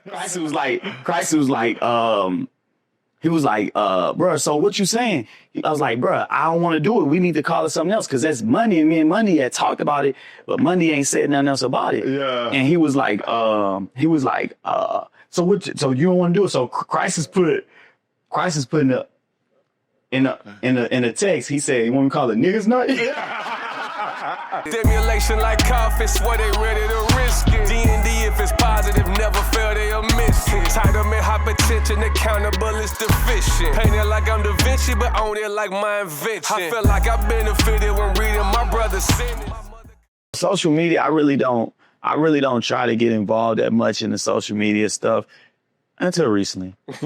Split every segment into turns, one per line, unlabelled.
Christ was like, he was like, bro, so what you saying? I was like, bro, I don't want to do it. We need to call it something else because that's Monday, and me and Monday had talked about it, but Monday ain't said nothing else about it.
Yeah.
And he was like, so you don't want to do it. So Christ is putting in the text. He said, you want me to call it niggas nut?
Stimulation like coffee, swear they ready to risk it. D&D if it's positive, never fail, they'll miss it. Entitlement, hypertension, accountable is deficient. Painted like I'm Da Vinci, but own it like my invention. I feel like I benefited when reading my brother's sentence.
Social media, I really don't try to get involved that much in the social media stuff. Until recently. It's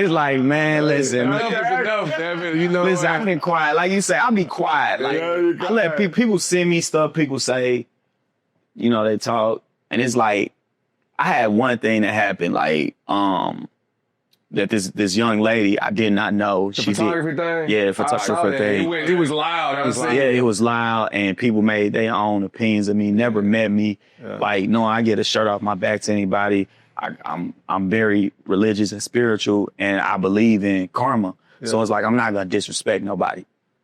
like, man, listen. Listen, I've been quiet. Like you say, I'll be quiet. Like, I let people send me stuff, people say, they talk. And it's like, I had one thing that happened, like, that this young lady, I did not know.
The photography thing?
Yeah, photography thing.
It was loud.
It was loud, and people made their own opinions of me, never met me. Yeah. Like, no, I get a shirt off my back to anybody. I'm very religious and spiritual, and I believe in karma. Yeah. So it's like, I'm not going to disrespect nobody.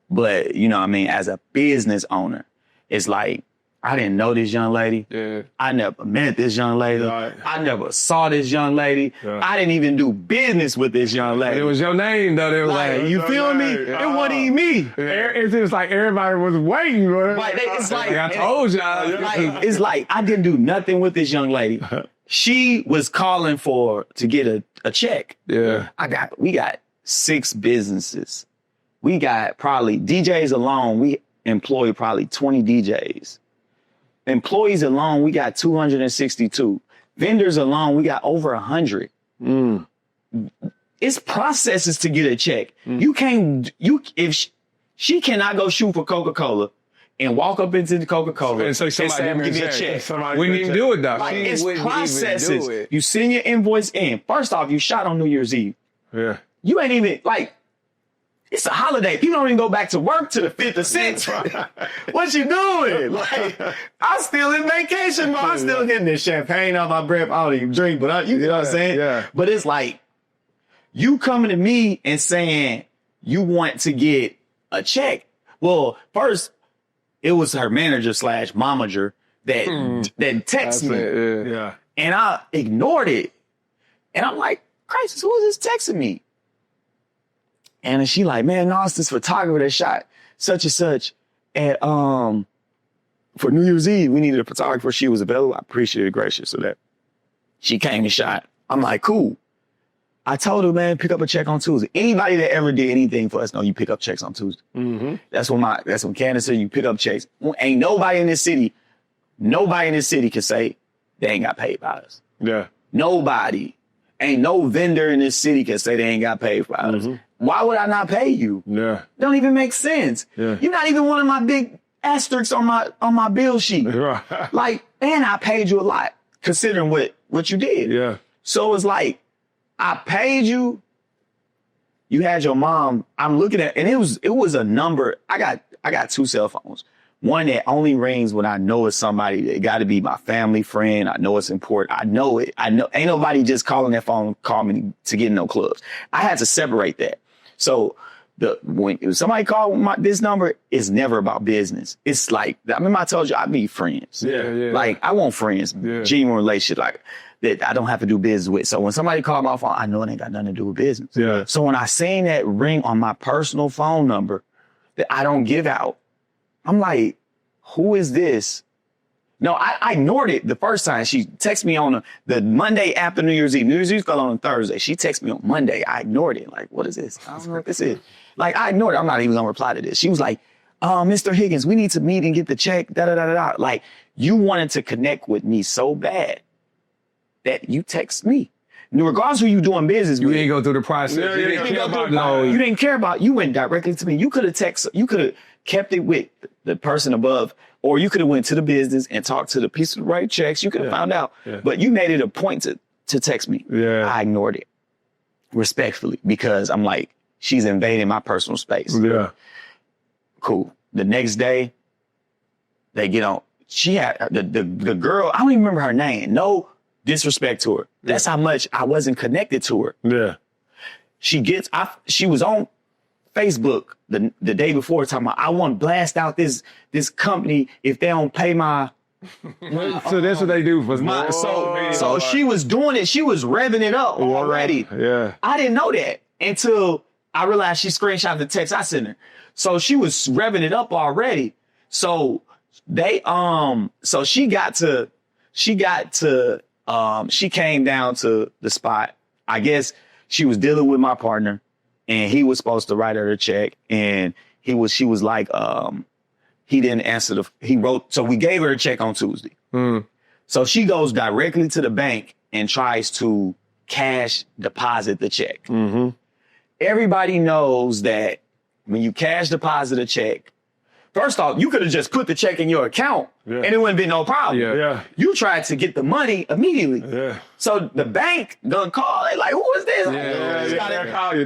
But, as a business owner, it's like, I didn't know this young lady.
Yeah.
I never met this young lady. Right. I never saw this young lady. Yeah. I didn't even do business with this young lady.
It was your name, though. They were like,
you feel me? It wasn't even me.
Yeah. It's just like everybody was waiting, bro.
Right. It's like
I told y'all.
It's like I didn't do nothing with this young lady. She was calling to get a check.
Yeah.
We got 6 businesses. We got probably DJs alone. We employ probably 20 DJs. Employees alone, we got 262. Vendors alone, we got over 100. It's processes to get a check. If she cannot go shoot for Coca-Cola and walk up into the Coca-Cola and say, give me a check.
We didn't even do it, though.
Like, it's processes. You send your invoice in. First off, you shot on New Year's Eve.
Yeah.
You ain't even, it's a holiday. People don't even go back to work to the 5th or 6th. What you doing? I'm still in vacation, bro. I'm still getting this champagne on my breath. I don't even drink, but you know what I'm saying?
Yeah.
But it's like, you coming to me and saying you want to get a check. Well, first, it was her manager / momager that texted me.
Yeah.
And I ignored it. And I'm like, Christ, who is this texting me? And she like, man, no, it's this photographer that shot such and such at, for New Year's Eve. We needed a photographer. She was available. I appreciated gracious of that. She came and shot. I'm like, cool. I told her, man, pick up a check on Tuesday. Anybody that ever did anything for us know you pick up checks on Tuesday. Mm-hmm. That's when Candace said you pick up checks. Ain't nobody in this city can say they ain't got paid by us.
Yeah.
Nobody. Ain't no vendor in this city can say they ain't got paid by us. Why would I not pay you?
Yeah.
Don't even make sense.
Yeah.
You're not even one of my big asterisks on my bill sheet.
Right.
And I paid you a lot considering what you did.
Yeah.
So it's like, I paid you. You had your mom. I'm looking at, and it was a number. I got 2 cell phones. One that only rings when I know it's somebody. It got to be my family friend. I know it's important. I know it. I know ain't nobody just calling that phone, call me to get in no clubs. I had to separate that. So when somebody called this number, it's never about business. It's like, I remember I told you I need friends.
Yeah.
Like I want friends, genuine relationship, like that I don't have to do business with. So when somebody called my phone, I know it ain't got nothing to do with business.
Yeah.
So when I seen that ring on my personal phone number that I don't give out, I'm like, who is this? No, I ignored it the first time. She texted me on the Monday after New Year's Eve. New Year's Eve fell on Thursday. She texted me on Monday. I ignored it. Like, what is this? I don't know what this is. Like, I ignored it. I'm not even going to reply to this. She was like, Mr. Higgins, we need to meet and get the check, da-da-da-da-da. Like, you wanted to connect with me so bad that you text me. Regardless of who you doing business with.
You didn't go through the process.
You didn't care about. You went directly to me. You could have kept it with the person above, or you could have went to the business and talked to the piece of the right checks. You could have found out, but you made it a point to text me.
Yeah.
I ignored it respectfully because I'm like, she's invading my personal space.
Yeah.
Cool. The next day, they get on. she had the girl, I don't even remember her name. No disrespect to her. That's how much I wasn't connected to her.
Yeah.
She was on Facebook the day before talking about, I want to blast out this company if they don't pay my
So that's what they do for
so she was doing it. She was revving it up already.
Yeah.
I didn't know that until I realized she screenshot the text I sent her. So she was revving it up already. So they so she came down to the spot. I guess she was dealing with my partner and he was supposed to write her a check, and she was like he didn't answer so we gave her a check on Tuesday. So she goes directly to the bank and tries to cash deposit the check. Everybody knows that when you cash deposit a check, first off, you could have just put the check in your account and it wouldn't be no problem.
Yeah.
You tried to get the money immediately.
Yeah.
So the bank gonna call. They like, who is this?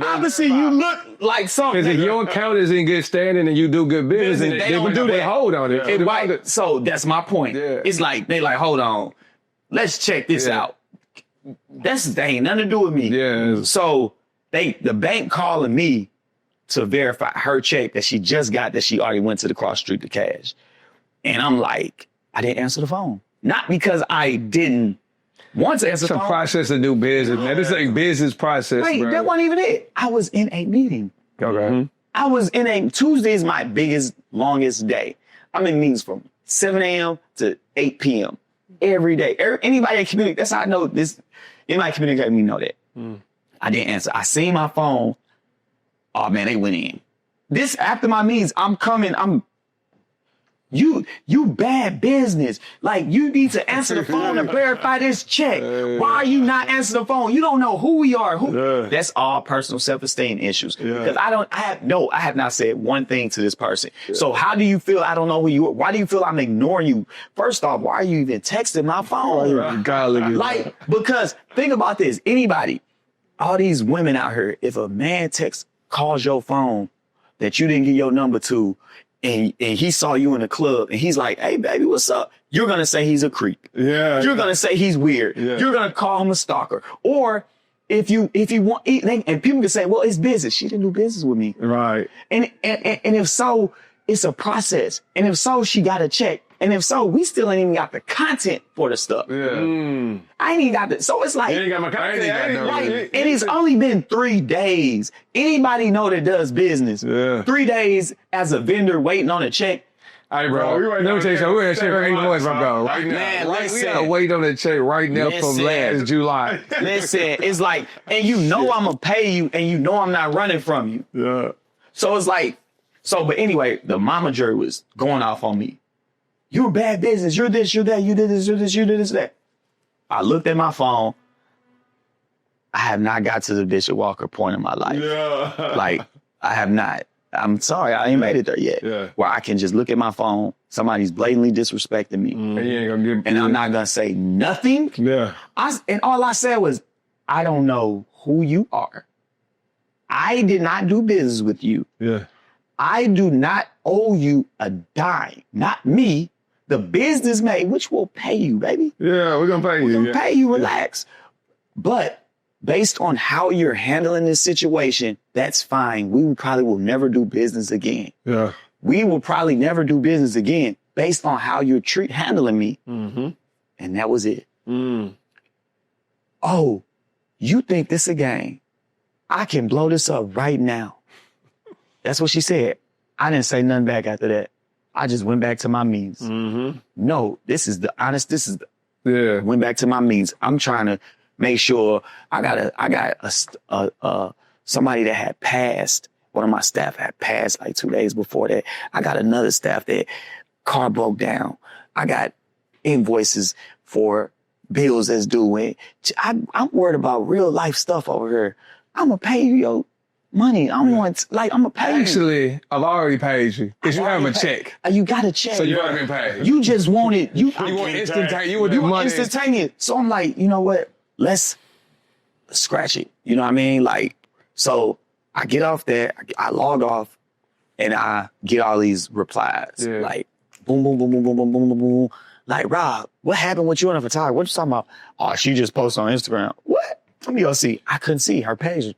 Obviously, you look like something.
Because if your account is in good standing and you do good business, and they would do that. Hold on it.
Right. So that's my point.
Yeah.
It's like, they like, hold on. Let's check this out. They ain't nothing to do with me.
Yeah.
So the bank calling me to verify her check that she just got, that she already went to the cross street to cash. And I'm like, I didn't answer the phone. Not because I didn't want to answer the phone.
It's a process to do business, man. This is a business process,
Wait,
bro.
that wasn't even it. I was in a meeting.
Okay.
Tuesday is my biggest, longest day. I'm in meetings from 7 a.m. to 8 p.m. every day. Anybody that communicate, that's how I know this. Anybody communicate with me know that. I didn't answer. I seen my phone. Oh man, they went in. This after my meetings, you bad business. Like, you need to answer the phone and verify this check. Why are you not answering the phone? You don't know who we are. That's all personal self-esteem issues. Because I have not said one thing to this person. So how do you feel I don't know who you are? Why do you feel I'm ignoring you? First off, why are you even texting my phone? Because think about this. Anybody, all these women out here, if a man calls your phone that you didn't get your number to, and he saw you in a club and he's like, hey baby, what's up? You're going to say he's a creep. Yeah. You're going to say he's weird. Yeah. You're going to call him a stalker. Or if you want, and people can say, well, it's business. She didn't do business with me. Right. And if so, it's a process. And if so, she got a check. And if so, we still ain't even got the content for the stuff. Yeah. I ain't even got the, so it's like, you ain't got my content. Right. And it's only been 3 days. Anybody know that does business? Yeah. 3 days as a vendor waiting on a check.
All right, bro. Let me tell you something. We're going to check for 8 months, my bro. Right now. Man, we got to wait on the check right now from last July.
Listen, it's like, and you know I'm going to pay you, and you know I'm not running from you. Yeah. So it's like, but anyway, the momager was going off on me. You're bad business. You're this, you're that. You did this, you're this, you did this, that. I looked at my phone. I have not got to the Bishop Walker point in my life. Yeah. Like, I have not. I'm sorry, I ain't made it there yet. Yeah. Where I can just look at my phone. Somebody's blatantly disrespecting me. And I'm not going to say nothing. Yeah. And all I said was, I don't know who you are. I did not do business with you. Yeah. I do not owe you a dime. Not me. The business made, which will pay you, baby.
Yeah, we're going to pay you.
We're going to pay you, relax. But based on how you're handling this situation, that's fine. We probably will never do business again. Yeah. We will probably never do business again based on how you're handling me. Mm-hmm. And that was it. Oh, you think this a game? I can blow this up right now. That's what she said. I didn't say nothing back after that. I just went back to my means. Mm-hmm. No, this is the honest. Went back to my means. I'm trying to make sure I got somebody that had passed. One of my staff had passed like 2 days before that. I got another staff that car broke down. I got invoices for bills that's due. I'm worried about real life stuff over here. I'm gonna pay you your money. I'm going to pay you.
Actually, I've already paid you. Because you have a check.
You got a check.
So you already been paid.
You just want it. You
want instantaneous.
You want instantaneous. So I'm like, you know what? Let's scratch it. You know what I mean? Like, so I get off there, I log off, and I get all these replies. Yeah. Like, boom, boom, boom, boom, boom, boom, boom, boom, boom. Like, Rob, what happened with you and the photographer? What you talking about? Oh, she just posted on Instagram. What? Let me go see. I couldn't see her page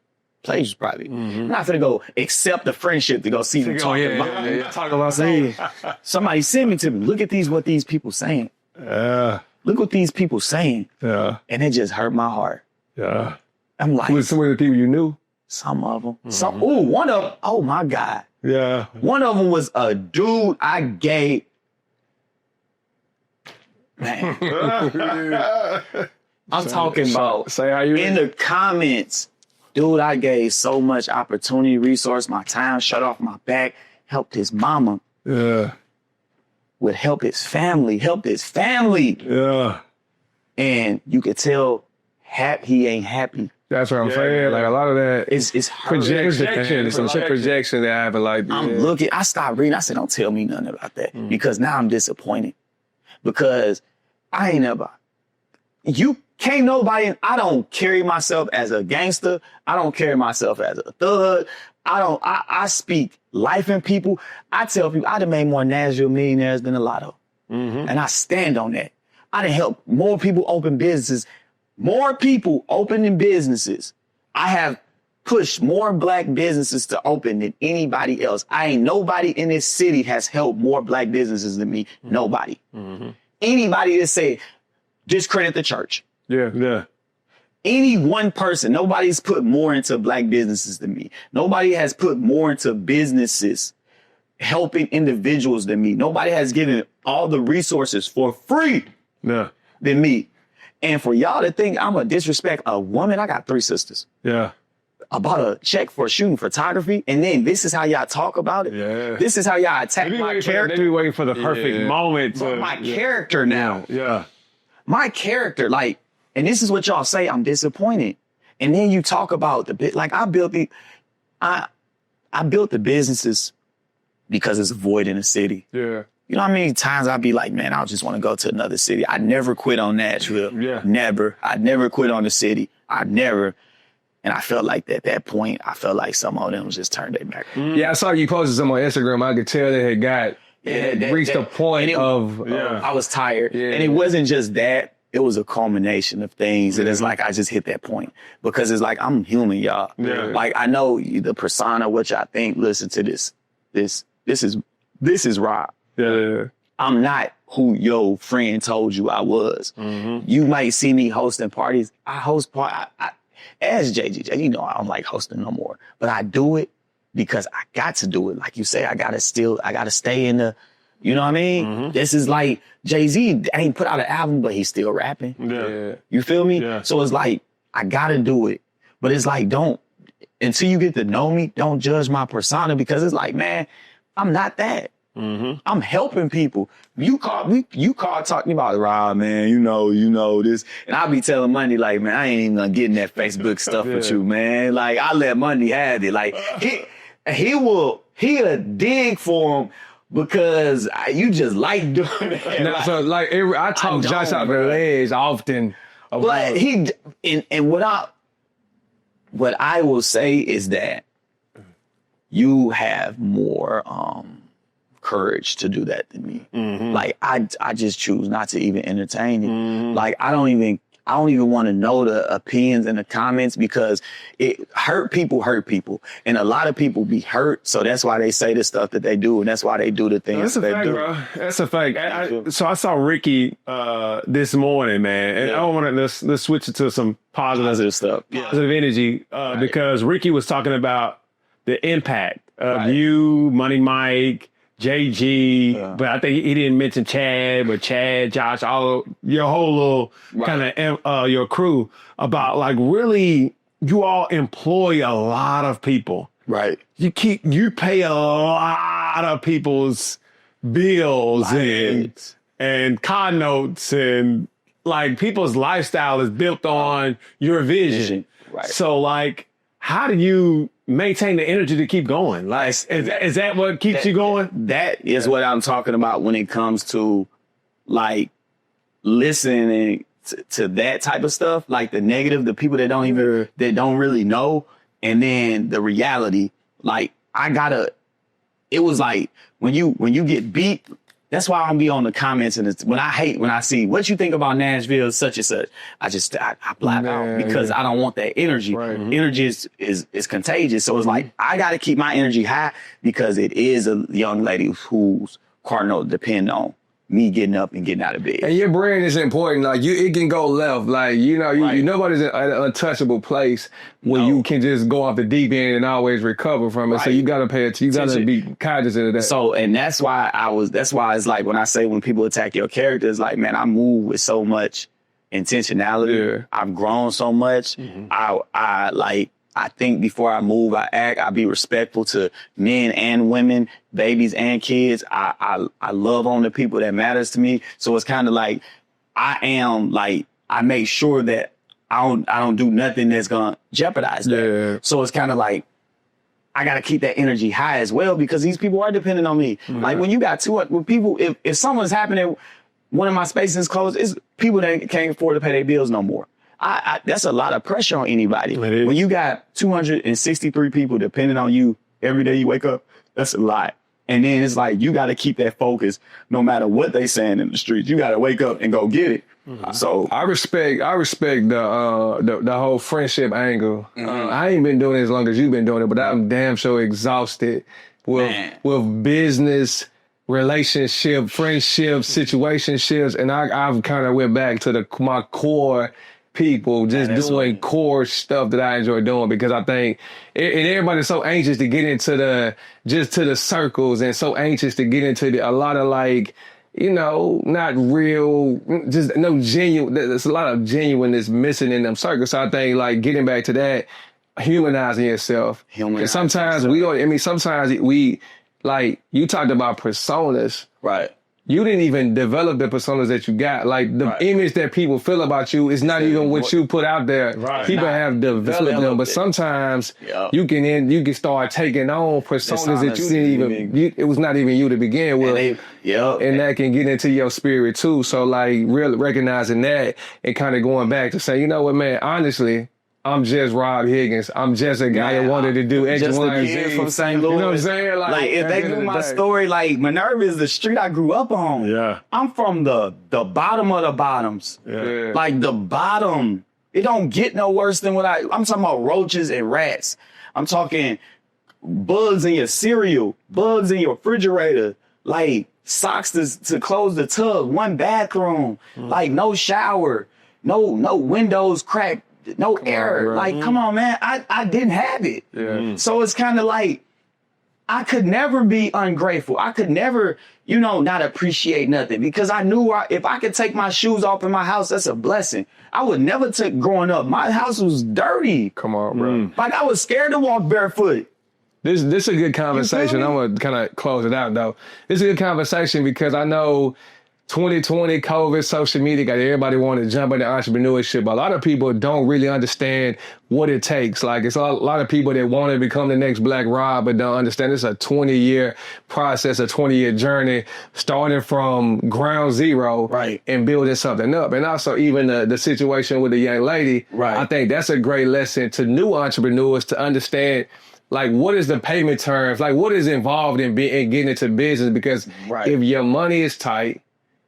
was private. I'm not gonna go accept the friendship to go see them talking about.
Talk about saying.
Somebody send me to me. Look at what these people saying. Look what these people saying.
Yeah.
And it just hurt my heart.
Yeah.
I'm like,
with some of the people you knew?
Some of them. One of them, oh my God.
Yeah.
One of them was a dude I gave. Man. I'm talking about
say how you
in the comments. Dude, I gave so much opportunity, resource, my time, shut off my back, helped his mama.
Yeah.
Would help his family.
Yeah.
And you could tell he ain't happy.
That's what I'm saying. Like a lot of that
it's
projection. Some shit projection that happen. Like
I stopped reading. I said, don't tell me nothing about that because now I'm disappointed because I ain't never. You can't nobody. I don't carry myself as a gangster. I don't carry myself as a thug. I speak life in people. I tell people I done made more Nashville millionaires than a lotto. And I stand on that. I done helped more people open businesses. More people opening businesses. I have pushed more black businesses to open than anybody else. Nobody in this city has helped more black businesses than me. Nobody. Anybody that say, discredit the church.
Yeah.
Any one person, nobody's put more into black businesses than me. Nobody has put more into businesses, helping individuals than me. Nobody has given all the resources for free than me. And for y'all to think I'm gonna disrespect a woman, I got 3 sisters.
Yeah.
I bought a check for shooting photography, and then this is how y'all talk about it.
Yeah.
This is how y'all attack my character.
They be waiting for the perfect moment.
My character now.
Yeah.
My character, like, and this is what y'all say, I'm disappointed. And then you talk about the bit, like I built the businesses because it's a void in the city.
Yeah.
You know how many times I'd be like, man, I just want to go to another city. I never quit on Nashville.
Yeah.
Never. I never quit on the city. I never. And I felt like at that point, I felt like some of them just turned their back.
Yeah, I saw you posted some on Instagram. I could tell they had reached a point of...
I was tired.
Yeah.
And it wasn't just that. It was a culmination of things. And it's like, I just hit that point. Because it's like, I'm human, y'all.
Yeah.
Like, I know the persona, which I think, listen to this. This is Rob.
Yeah.
I'm not who your friend told you I was. You might see me hosting parties. I host parties. As JG, you know, I don't like hosting no more, but I do it because I got to do it. Like you say, I gotta stay in the, you know what I mean? This is like Jay-Z ain't put out an album, but he's still rapping.
Yeah.
You feel me?
Yeah.
So it's like, I gotta do it, but it's like, until you get to know me, don't judge my persona because it's like, man, I'm not that. I'm helping people. You call talking about Rob, man, you know this. And I'll be telling Monday, like, man, I ain't even gonna get in that Facebook stuff with you, man. Like, I let Monday have it. Like, he'll dig for him because you just like doing it.
Now, so, like, I talk Josh out the legs often.
But what I will say is that you have more, courage to do that than me. Like I just choose not to even entertain it. Like I don't even want to know the opinions and the comments because it hurt people. And a lot of people be hurt. So that's why they say the stuff that they do. And that's why they do the things that they do. Bro.
That's a fact. So I saw Ricky this morning, man. And I want to let's switch it to some positive
stuff.
Positive energy. Because Ricky was talking about the impact of you, Money Mike, JG, but I think he didn't mention Chad, but Chad, Josh, all your whole little kind of your crew about like really you all employ a lot of people.
Right.
You pay a lot of people's bills and car notes and like people's lifestyle is built on your vision.
Right.
So like, how do you maintain the energy to keep going? Like, is that what keeps you going?
That is what I'm talking about when it comes to like listening to that type of stuff, like the negative, the people that don't really know. And then the reality, like it was like when you get beat, That's why I don't be on the comments and when I see what you think about Nashville, such and such. I black out because I don't want that energy.
Right.
Energy is contagious. So it's like, I got to keep my energy high because it is a young lady whose cardinal depend on me getting up and getting out of bed.
And your brand is important. Like it can go left. Like, you nobody's in an untouchable place where you can just go off the deep end and always recover from it. Right. So you got to pay attention. You got to be cognizant of that.
So, and that's why it's like when I say when people attack your character, it's like, man, I move with so much intentionality. Yeah. I've grown so much. Mm-hmm. I think before I move, I act, I be respectful to men and women, babies and kids. I love on the people that matters to me. So it's kind of like, I make sure that I don't do nothing that's going to jeopardize that. Yeah. So it's kind of like, I got to keep that energy high as well because these people are dependent on me. Mm-hmm. Like when you got people, if something's happening, one of my spaces is closed, it's people that can't afford to pay their bills no more. That's a lot of pressure on anybody. When you got 263 people depending on you every day you wake up, that's a lot. And then it's like, you got to keep that focus no matter what they saying in the streets. You got to wake up and go get it. Mm-hmm. So
I respect the whole friendship angle. Mm-hmm. I ain't been doing it as long as you've been doing it, but I'm damn sure exhausted with business, relationship, friendship, situationships. And I've kind of went back to my core people, just doing core stuff that I enjoy doing because I think, and everybody's so anxious to get into the circles and so anxious to get into a lot of like, not real, just no genuine, there's a lot of genuineness missing in them circles. So I think like getting back to that, humanizing yourself. And sometimes we like, you talked about personas.
Right.
You didn't even develop the personas that you got. Like the image that people feel about you is not even what you put out there. Right. People have developed them, but sometimes you can start taking on personas that you didn't even. It was not even you to begin with. And that can get into your spirit too. So like really recognizing that and kind of going back to say, you know what, man, honestly, I'm just Rob Higgins. I'm just a guy that wanted to do X,
just
Y,
a kid from St. Louis.
You know what I'm saying?
Like if they knew my story, like Minerva is the street I grew up on.
Yeah.
I'm from the bottom of the bottoms. Yeah. Like the bottom. It don't get no worse than I'm talking about roaches and rats. I'm talking bugs in your cereal, bugs in your refrigerator, like socks to close the tub, one bathroom, like no shower, no windows cracked. No error. Like, come on, man. I didn't have it. Yeah. So it's kind of like, I could never be ungrateful. I could never, not appreciate nothing because I knew if I could take my shoes off in my house, that's a blessing. I would never take growing up. My house was dirty.
Come on, bro.
Like I was scared to walk barefoot.
This is a good conversation. I'm going to kind of close it out though. This is a good conversation because I know 2020, COVID, social media got everybody wanting to jump into entrepreneurship. A lot of people don't really understand what it takes. Like it's a lot of people that want to become the next Black Rob, but don't understand it's a 20-year process, a 20-year journey, starting from ground zero and building something up. And also even the situation with the young lady, I think that's a great lesson to new entrepreneurs to understand like, what is the payment terms? Like, what is involved in getting into business? Because if your money is tight,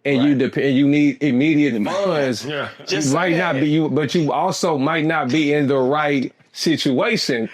and you need immediate funds. But you also might not be in the right situation.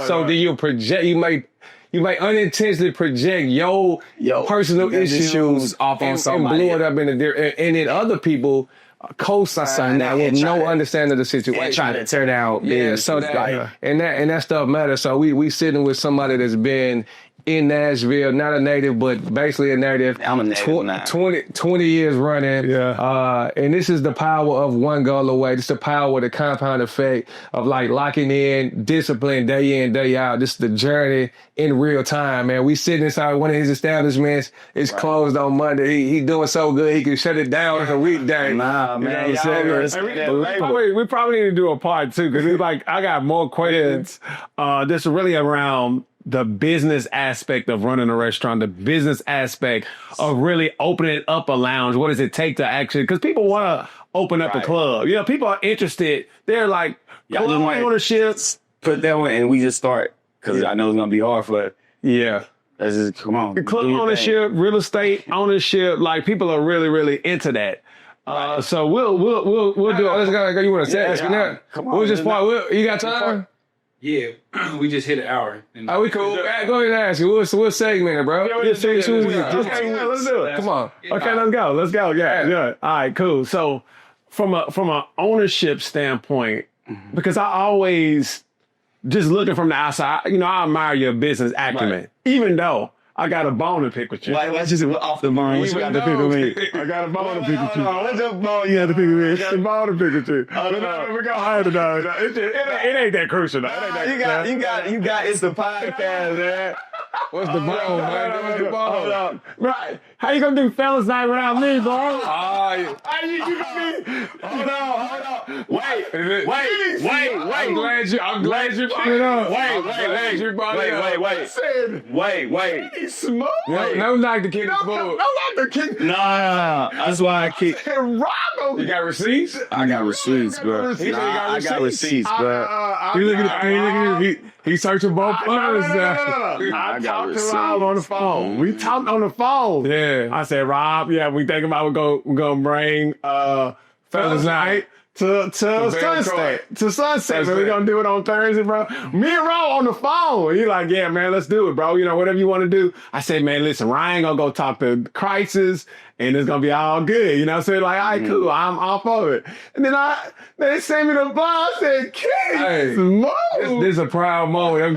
So do you project? You might unintentionally project your personal issues
off on somebody
and blow it up in the and then other people co-sign that with no understanding of the situation
and try to tear down.
So that stuff matters. So we sitting with somebody that's been in Nashville, not a native, but basically a native.
I'm a native now.
20 years running. Yeah. And this is the power of one goal away. This is the power of the compound effect of like locking in discipline day in, day out. This is the journey in real time, man. We sitting inside one of his establishments. It's closed on Monday. He doing so good he can shut it down on a weekday.
Nah, man.
We probably need to do a part two because it's like I got more questions. This is really around the business aspect of running a restaurant, the business aspect of really opening up a lounge. What does it take to actually, because people want to open up a club. People are interested. They're like,
y'all just want
ownership.
Put that one and we just start because I know it's going to be hard for Let's just come on.
Club
do your
ownership, real estate ownership, like people are really, really into that. So we'll do.
Let's go. You want to ask me now?
Come on,
We'll just part. You got time?
Yeah, we just hit an hour.
Oh, we cool. Go ahead and ask you. We'll segment it, bro.
Let's do it.
Come on.
Okay, let's go. Yeah. All right, cool. So from an ownership standpoint, because I always just looking from the outside, I admire your business acumen, even though I got a bone to pick with you.
Let's just off the bone. What you got to pick with me?
I got a bone to pick with you.
What's the bone you got to pick with me?
I got a bone to pick with you. We're going higher than that. It ain't that crucial, though.
You got, it's the podcast, man.
What's the bone, man? What's the bone?
Hold up.
Right. How you gonna do fellas night without me, bro?
How you gonna be? Hold on. Wait.
I'm glad you brought it up.
Wait.
He's smooth.
No, knock the kid is full.
No, not the kid.
Nah. That's why I keep.
You got receipts?
I got receipts, bro. I got receipts, bro.
He looking at you. He's searching both funds.
I talked to Rob on the phone. We talked on the phone.
Yeah.
I said, Rob, we thinking about we're gonna bring fellas night to Sunset. To Sunset, man. We're gonna do it on Thursday, bro. Me and Rob on the phone. He like, yeah, man, let's do it, bro. Whatever you want to do. I said, man, listen, Ryan gonna go talk to Crisis, and it's gonna be all good. You know what I'm saying? Like, all right, cool. I'm all for it. And then they sent me the ball. I said, Keith, smooth.
This is a proud moment. I'm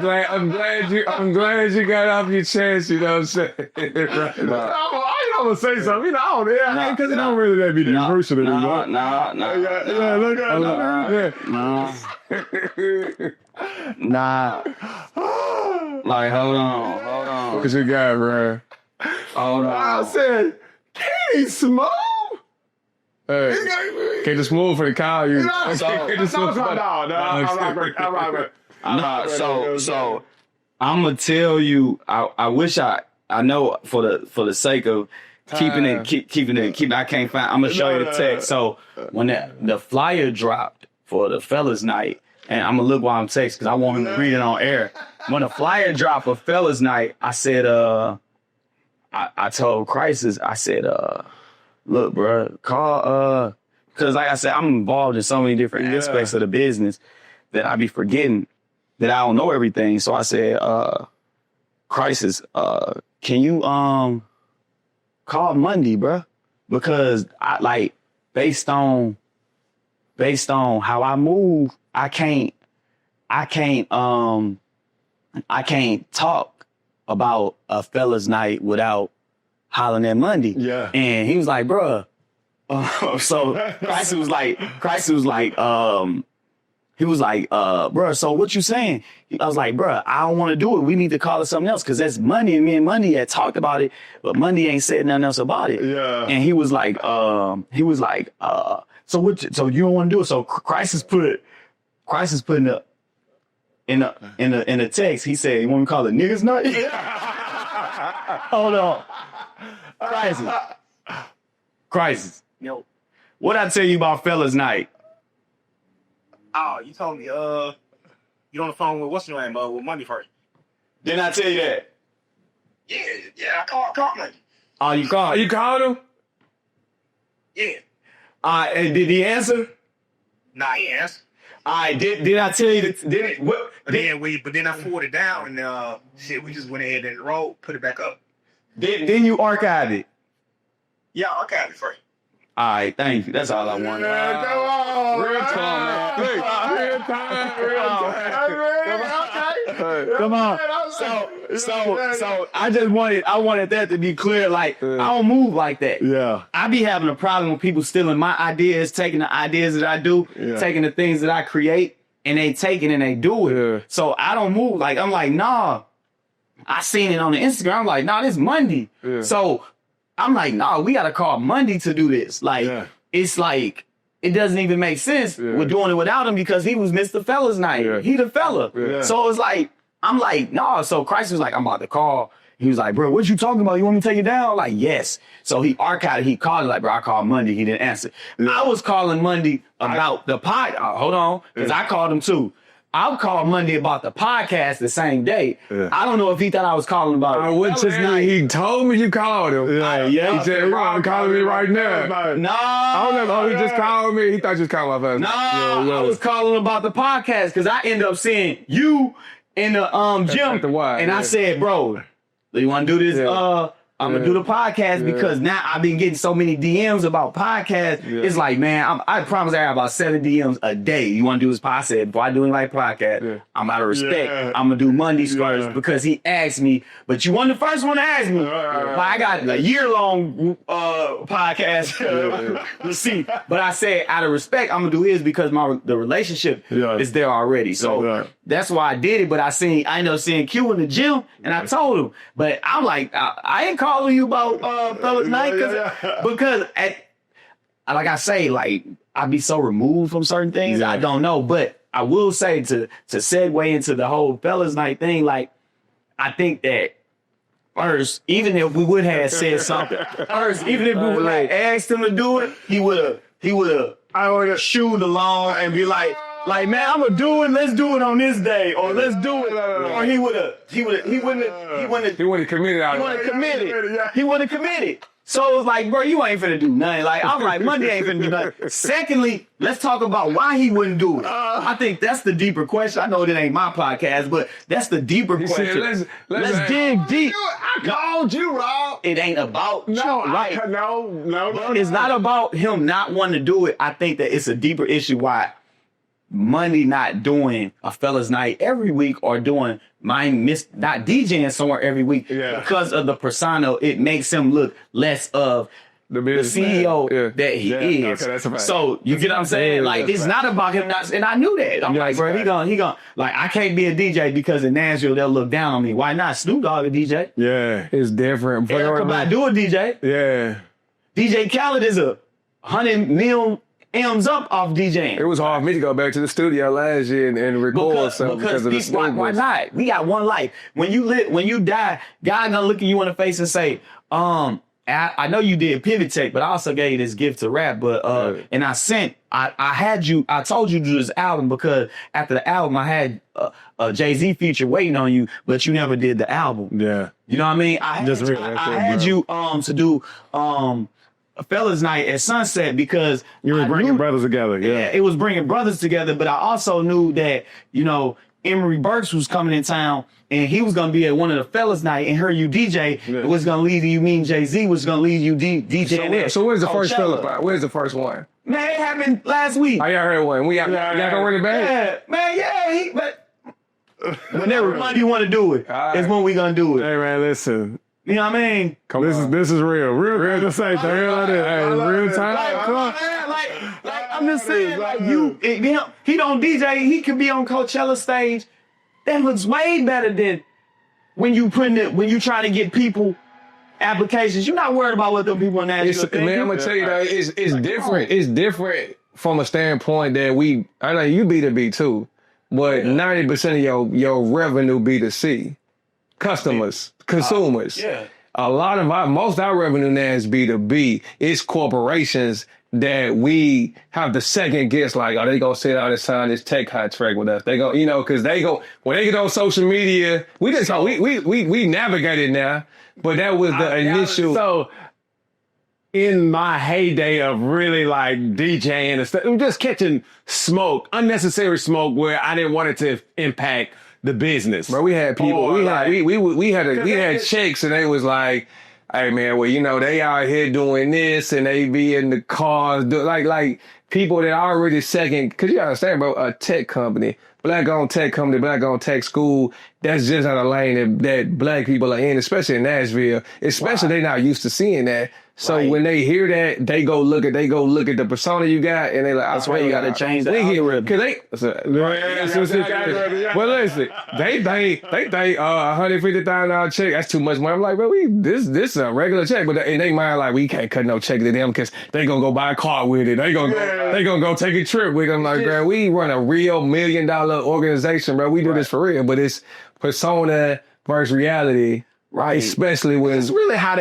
glad you got off your chest. You know what I'm saying?
I'm gonna say something. Because it don't really be that crucial to me.
Nah. Like, hold on.
What you got, bro?
Hold on.
I said, Keith, smooth.
Hey, can't just move for the call. You.
So I'm gonna tell you. I wish I know for the sake of keeping it. I can't find. I'm gonna show you the text. So when the flyer dropped for the fellas night, and I'm gonna look while I'm texting because I want him to read it on air. When the flyer dropped for fellas night, I said, I told Crisis, I said, look, bro, call, because like I said, I'm involved in so many different aspects of the business that I be forgetting that I don't know everything. So I said, Crisis, can you call Monday, bro? Because I like based on how I move, I can't talk about a fella's night without hollering at Monday.
Yeah.
And he was like, bruh. So Crisis was like, bruh, so what you saying? I was like, bruh, I don't want to do it. We need to call it something else because that's Monday. And me and Monday had talked about it, but Monday ain't said nothing else about it.
Yeah.
And he was like, so you don't want to do it. So Crisis put in the text, he said, you want me to call it niggas night? Hold on. Crisis. Yo. What'd I tell you about fellas night?
Oh, you told me, you on the phone with what's your name, with Monday first.
Didn't I tell you that?
Yeah, I called him.
Oh, you called?
You called him?
Yeah.
And did he answer?
Nah, he answered.
Did I tell you that?
But then I pulled it down and we just went ahead and rolled, put it back up.
Then you archived it.
Yeah, I got it first.
All right, thank you. That's all I wanted.
Come on.
Real talk, man. Come on. So I wanted that to be clear. Like, I don't move like that.
Yeah.
I be having a problem with people stealing my ideas, taking the ideas that I do, taking the things that I create, and they take it and they do it.
Yeah.
So I don't move. Like, I'm like, nah. I seen it on the Instagram. I'm like, nah, this Monday.
Yeah.
So I'm like, nah, we got to call Monday to do this. Like, it's like, it doesn't even make sense. We're doing it without him because he was Mr. Fella's night.
Yeah.
He the fella.
Yeah.
So it's like, I'm like, nah. So Christ was like, I'm about to call. He was like, bro, what you talking about? You want me to take it down? I'm like, yes. So he archived it. He called it like, bro, I called Monday. He didn't answer. I was calling Monday about the pod. Hold on. Because I called him too. I'll call Monday about the podcast the same day. Yeah. I don't know if he thought I was calling about
I went to sleep. He told me you called him.
Yeah.
He said, bro, I'm calling me right now.
No.
I don't know. He just called me. He thought you was calling my phone.
No, I was calling about the podcast because I ended up seeing you in the gym. And I said, bro, do you want to do this? I'm going to do the podcast because now I've been getting so many DMs about podcasts. Yeah. It's like, man, I promise I have about 7 DMs a day. You want to do this podcast? I said, boy, I do like podcast. I'm out of respect. I'm going to do Mondays first because he asked me, but you weren't the first one to ask me. I got a year-long podcast to see. But I said, out of respect, I'm going to do his because the relationship is there already. So that's why I did it. But I ended up seeing Q in the gym and I told him. But I'm like, I ain't calling you about Fellas Night because like I say, like I be so removed from certain things. I don't know, but I will say to segue into the whole Fellas Night thing, like I think that first, even if we would have said something, even if we would have asked him to do it, he would have shooed along and be like, man, I'm gonna do it. Let's do it on this day, or let's do it. Or he wouldn't have committed. He wouldn't have committed. So it was like, bro, you ain't finna do nothing. Like I'm like, Monday ain't finna do nothing. Secondly, let's talk about why he wouldn't do it. I think that's the deeper question. I know that ain't my podcast, but that's the deeper question. Let's dig deep.
I called you, Rob.
It ain't about
no.
It's not about him not wanting to do it. I think that it's a deeper issue why Monday not doing a Fellas Night every week or doing not DJing somewhere every week because of the persona. It makes him look less of the CEO that he is. Okay, that's a fact. So you get what I'm saying? Like it's not about him not, and I knew that. I'm like, bro, he gonna like I can't be a DJ because in Nashville they'll look down on me. Why not? Snoop Dogg a DJ?
Yeah, it's different.
Erykah Badu a DJ.
Yeah.
DJ Khaled is 100 mil M's up off DJing.
It was hard for me to go back to the studio last year and record something because of the snow.
Why not? We got one life. When you die, God gonna look at you in the face and say, I know you did Pivot Tech, but I also gave you this gift to rap. But and I told you to do this album because after the album I had a Jay-Z feature waiting on you, but you never did the album.
Yeah.
You know what I mean? I had you to do a Fellas Night at Sunset because
you were bringing brothers together.
Yeah, it was bringing brothers together. But I also knew that Emory Burks was coming in town and he was gonna be at one of the Fellas Night and heard you DJ. It was gonna lead you. Me and Jay-Z was gonna lead you DJing there.
So where's the first Fellas Night? Where's the first one?
Man, it happened last week.
Oh, y'all heard one. Y'all gonna run it back?
Yeah, man. Yeah, but whenever Monday want to do it, is when we gonna do it.
Hey man, listen.
You know what I mean?
This is real to say. Real time. Come on.
Like I'm just saying, like he don't DJ. He could be on Coachella stage. That looks way better than when you trying to get people applications. You're not worried about what the people in Nashville think.
Man, I'm gonna tell you that it's different. It's different from a standpoint that I know you B2B too, but 90% of your revenue B2C. Customers, consumers. Most of our revenue now is B2B. It's corporations that we have the second guess, like, oh, they gonna sit out and sign this tech contract with us. They go, because when they get on social media, we navigate it now, but that was the initial.
So in my heyday of really like DJing and stuff, just catching unnecessary smoke where I didn't want it to impact the business.
Bro, we had people. We had chicks, and they was like, "Hey man, well they out here doing this, and they be in the cars, like people that already second." Because you understand, bro, a tech company, black-owned tech company, black-owned tech school. That's just out of lane that black people are in, especially in Nashville. Especially they not used to seeing that. So when they hear that, they go look at the persona you got, and they like,
that's why you got to change that.
Well, listen, they think $150,000 check. That's too much money. I'm like, bro, this is a regular check, but in their mind, like, we can't cut no check to them because they gonna go buy a car with it. They gonna go take a trip with it. I'm like, bro, we run a real $1 million organization, bro. We do this for real, but it's persona versus reality, right? Especially when
it's really how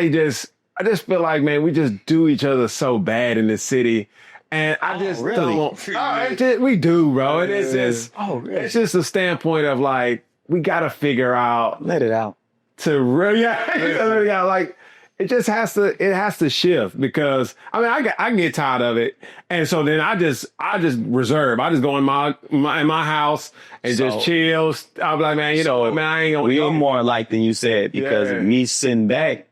I just feel like, man, we just do each other so bad in this city. And I just
really?
we do, bro. And it's just,
really?
it's just a standpoint of like, we got to figure out
Let it out.
to really, like, it just has to shift because I mean, I get tired of it. And so then I just reserve. I just go in my house and just chill. I'm like, man, man, I ain't gonna.
We're more alike than you said because me sitting back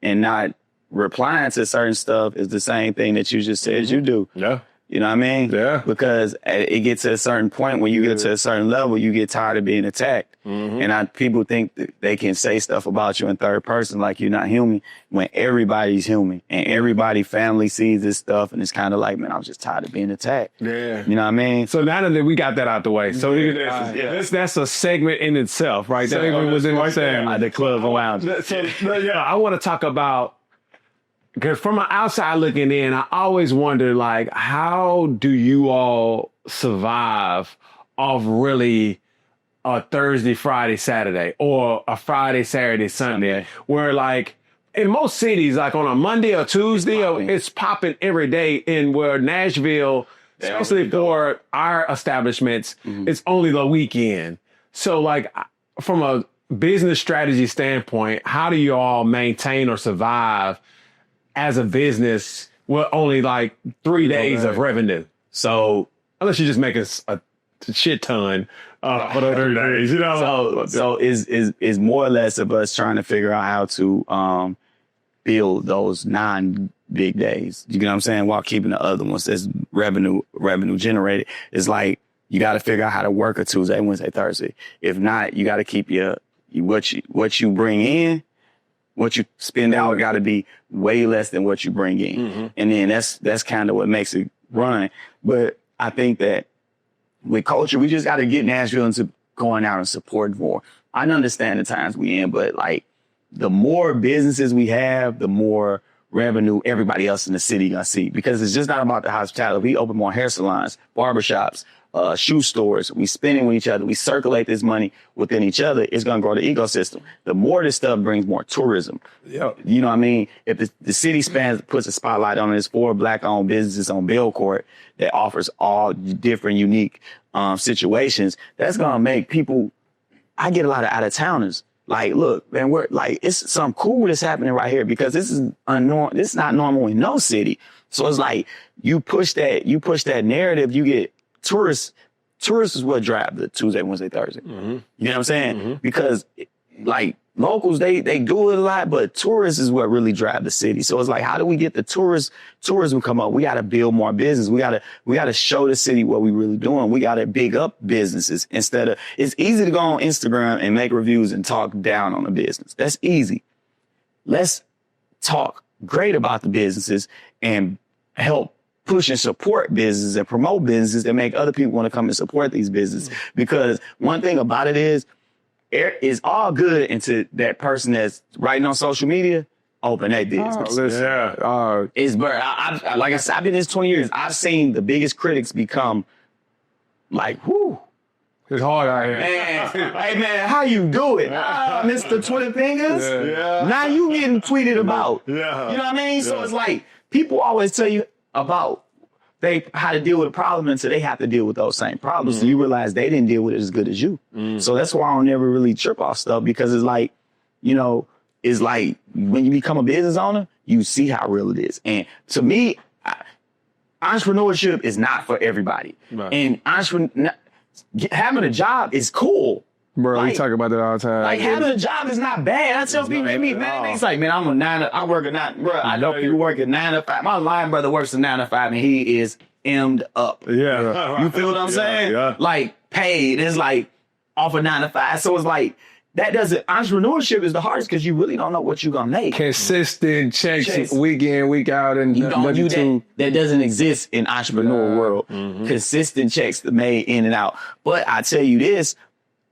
and not replying to certain stuff is the same thing that you just said you do.
Yeah.
You know what I mean?
Yeah.
Because it gets to a certain point when you get to a certain level, you get tired of being attacked. And people think that they can say stuff about you in third person like you're not human when everybody's human and everybody family sees this stuff and it's kind of like, man, I'm just tired of being attacked.
Yeah.
You know what I mean?
So now that we got that out the way, so that's a segment in itself, right? That
Segment within the
Like the club around.
So I want to talk about, because from an outside looking in, I always wonder, like, how do you all survive off really a Thursday, Friday, Saturday, or a Friday, Saturday, Sunday, where like in most cities, like on a Monday or Tuesday, it's popping every day. In where Nashville, especially for our establishments, it's only the weekend. So like from a business strategy standpoint, how do you all maintain or survive as a business with only like 3 days of revenue?
So
unless you just make a shit ton for those 3 days,
So is more or less of us trying to figure out how to build those non-big days. You know what I'm saying? While keeping the other ones that's revenue generated. It's like you got to figure out how to work a Tuesday, Wednesday, Thursday. If not, you got to keep what you bring in. What you spend out got to be way less than what you bring in. And then that's kind of what makes it run. But I think that with culture, we just got to get Nashville into going out and support more. I understand the times we in, but like the more businesses we have, the more revenue everybody else in the city gonna see, because it's just not about the hospitality. We open more hair salons, barbershops, shoe stores. We spending with each other. We circulate this money within each other. It's going to grow the ecosystem. The more this stuff brings more tourism.
Yep.
You know what I mean? If the city puts a spotlight on it, it's 4 Black-owned businesses on Billcourt that offers all different unique situations, that's going to make people, I get a lot of out-of-towners. Like, look, man, we're like, it's something cool that's happening right here, because this is this is not normal in no city. So it's like, you push that narrative, you get tourists is what drive the Tuesday, Wednesday, Thursday.
Mm-hmm.
You know what I'm saying? Mm-hmm. Because like locals, they do it a lot, but tourists is what really drive the city. So it's like, how do we get the tourism come up? We got to build more business. We got to show the city what we really doing. We got to big up businesses instead of, it's easy to go on Instagram and make reviews and talk down on the business. That's easy. Let's talk great about the businesses and help push and support businesses and promote businesses that make other people want to come and support these businesses. Because one thing about it is, it's all good into that person that's writing on social media, open their business. Like I said, I've been in this 20 years. I've seen the biggest critics become like, whoo.
It's hard out here.
Man, hey man, how you do it? Mr. Twitter Fingers? Yeah. Now you getting tweeted about. Yeah. You know what I mean? Yeah. So it's like, people always tell you about how to deal with a problem until they have to deal with those same problems. So you realize they didn't deal with it as good as you. So that's why I don't ever really trip off stuff, because it's like, it's like when you become a business owner, you see how real it is. And to me, entrepreneurship is not for everybody. Right. And having a job is cool.
Bro, we talk about that all the time.
Like, having a job is not bad. I tell people, man, it's like, man, I work a 9, bro. I know people work a 9 to 5. My line brother works a 9 to 5, and he is M'd up.
Yeah.
You feel what I'm saying? Yeah. Like, paid is like off a 9 to 5. So it's like, entrepreneurship is the hardest, because you really don't know what you're going to make.
Consistent checks week in, week out. And
that doesn't exist in entrepreneur world. Mm-hmm. Consistent checks made in and out. But I tell you this,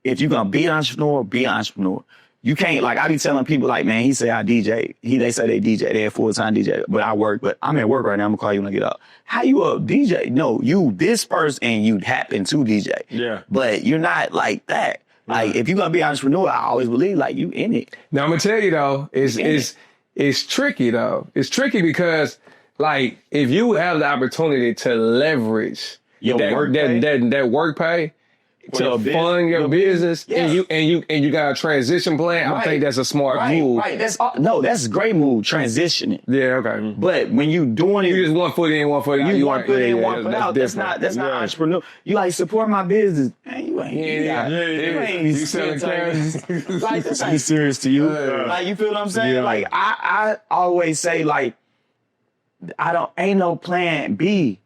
if you're going to be an entrepreneur, be an entrepreneur. You can't, like, I be telling people, like, man, he say I DJ. They say they DJ. They're a full-time DJ. But I work. But I'm at work right now. I'm going to call you when I get up. How you a DJ? No, you this person and you happen to DJ. Yeah. But you're not like that. Like, if you're going to be an entrepreneur, I always believe, like, you in it.
Now, I'm going to tell you, though, it's tricky, though. It's tricky because, like, if you have the opportunity to leverage
Your work pay?
that work pay to fund your business, and you got a transition plan, I think that's a smart move.
Right, that's a great move, transitioning.
Yeah, okay.
But when you doing it,
You just 1 foot in, 1 foot out.
you one foot in, one foot
that's
out.
different.
That's not entrepreneur. You like support my business. Man, you ain't
You selling cars?
Like, this ain't serious to you. Like, you feel what I'm saying?
Yeah.
Like, I always say, like, ain't no plan B.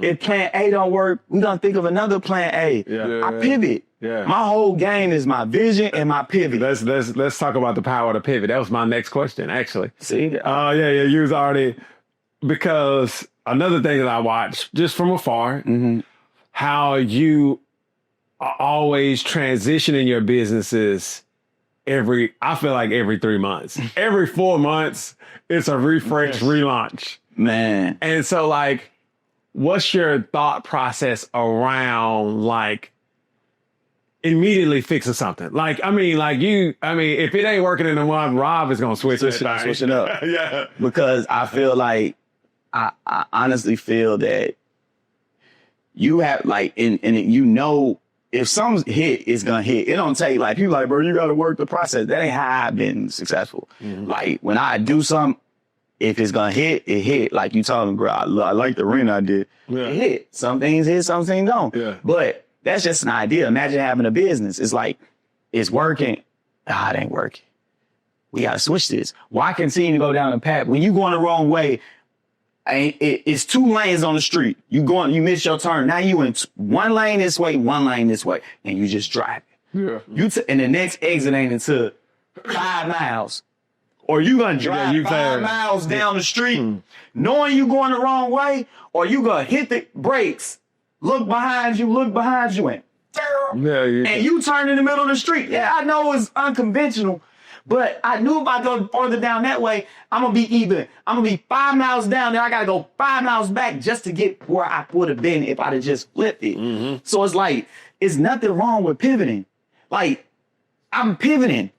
If plan A don't work, we gonna think of another plan A.
Yeah.
I pivot.
Yeah.
My whole game is my vision and my pivot.
Let's talk about the power of the pivot. That was my next question, actually.
See?
You was already, because another thing that I watched just from afar, how you are always transitioning your businesses I feel like every 3 months. Every 4 months, it's a refresh, relaunch.
Man.
And so, like, what's your thought process around, like, immediately fixing something? Like, if it ain't working in the month, Rob is going to switch it
up.
Yeah.
Because I feel like, I honestly feel that you have, like, if something's hit, it's going to hit. It don't take, like, people like, bro, you got to work the process. That ain't how I've been successful. Like, when I do something, if it's going to hit, it hit. Like you told me, bro, I like the rent I did.
Yeah.
It hit. Some things hit, some things don't.
Yeah.
But that's just an idea. Imagine having a business. It's like, it's working. It ain't working. We got to switch this. Why continue to go down the path? When you going the wrong way, it's 2 lanes on the street. You miss your turn. Now you in 1 lane this way, 1 lane this way, and you just drive it.
Yeah.
And the next exit ain't until 5 miles. Or you gonna drive 5 miles down the street, knowing you going the wrong way, or you gonna hit the brakes, look behind you, and and you turn in the middle of the street. Yeah, I know it's unconventional, but I knew if I go further down that way, I'm gonna be 5 miles down there. I gotta go 5 miles back just to get where I would have been if I'd have just flipped it. So it's like, it's nothing wrong with pivoting. Like, I'm pivoting.